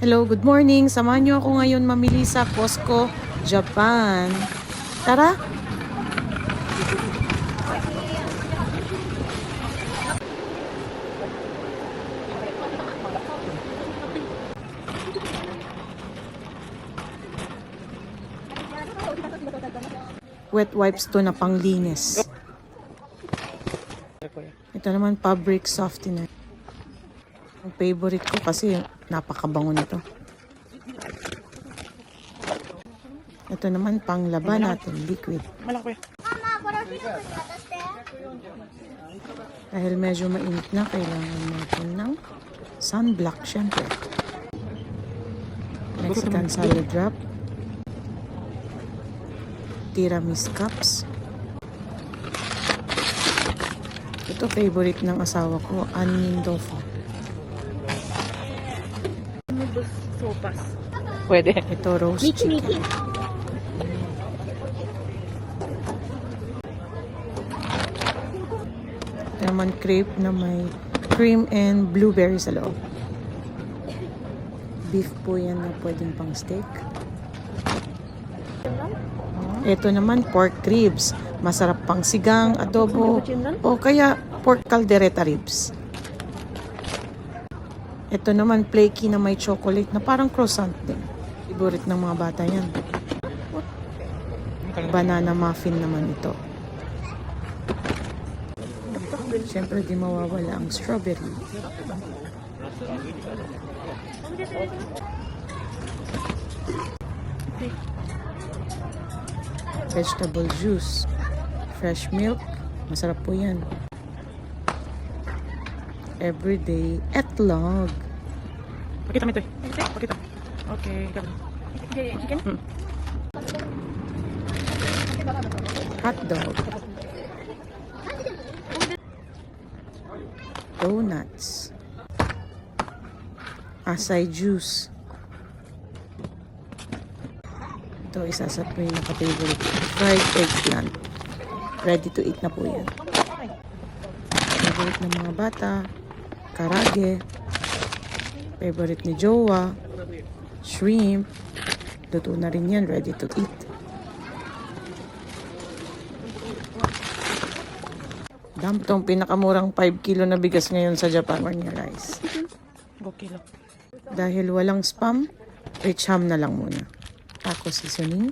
Hello, good morning. Samahan niyo ako ngayon mamili sa Costco, Japan. Tara! Wet wipes to na panglinis. Ito naman fabric softener. Ang favorite ko kasi napakabango nito. Ito naman panglaban natin, liquid. Dahil medyo mainit na, kailangan natin ng sunblock syempre. Mexican salad wrap. Tiramis cups. Ito favorite ng asawa ko, onion tofu. Sopas. Pwede. Ito roast chicken. Ito naman crepe na may cream and blueberry sa loob. Beef po yan na pwedeng pang steak. Ito naman pork ribs. Masarap pang sigang, adobo, o kaya pork caldereta ribs. Ito naman flaky na may chocolate na parang croissant din. Favorite ng mga bata yan. Banana muffin naman ito. Siyempre di mawawala ang strawberry. Vegetable juice. Fresh milk. Masarap po yan. Everyday etlog. Pakita mo ito. Pakita. Okay. Chicken? Hot dog. Donuts. Acai juice. Ito, isa sa pinaka-favorite. Fried eggplant. Ready to eat na po yan. Favorite ng mga bata. Karage. Favorite ni Jowa. Shrimp. Luto na rin yan. Ready to eat. Dam tong pinakamurang 5 kilo na bigas ngayon sa Japan. Corn rice. 5 kilo. Dahil walang spam, rich ham na lang muna. Taco seasoning.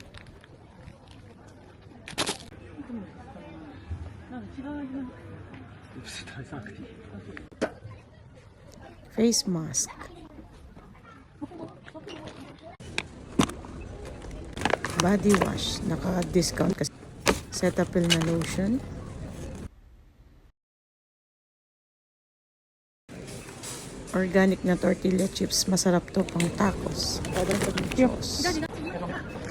Face mask. Body wash. Naka-discount kasi. Cetaphil na lotion. Organic na tortilla chips. Masarap to pang tacos.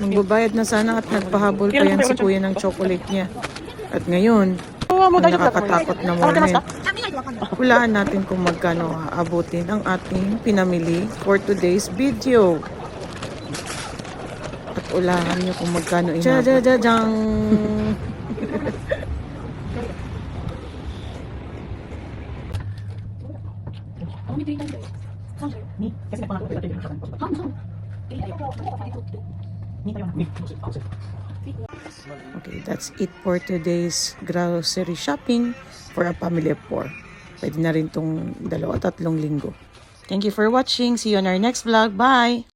Magbabayad na sana at nagpahabol pa yan si kuya ng chocolate niya. At ngayon, ang nakakatakot na moment, hulaan natin kung magkano aabutin ang ating pinamili for today's video. At ulahan nyo kung magkano inabot. Jajajajang! Okay, that's it for today's grocery shopping for a family of 4. Pwede na rin tong 2-3 linggo. Thank you for watching. See you on our next vlog. Bye!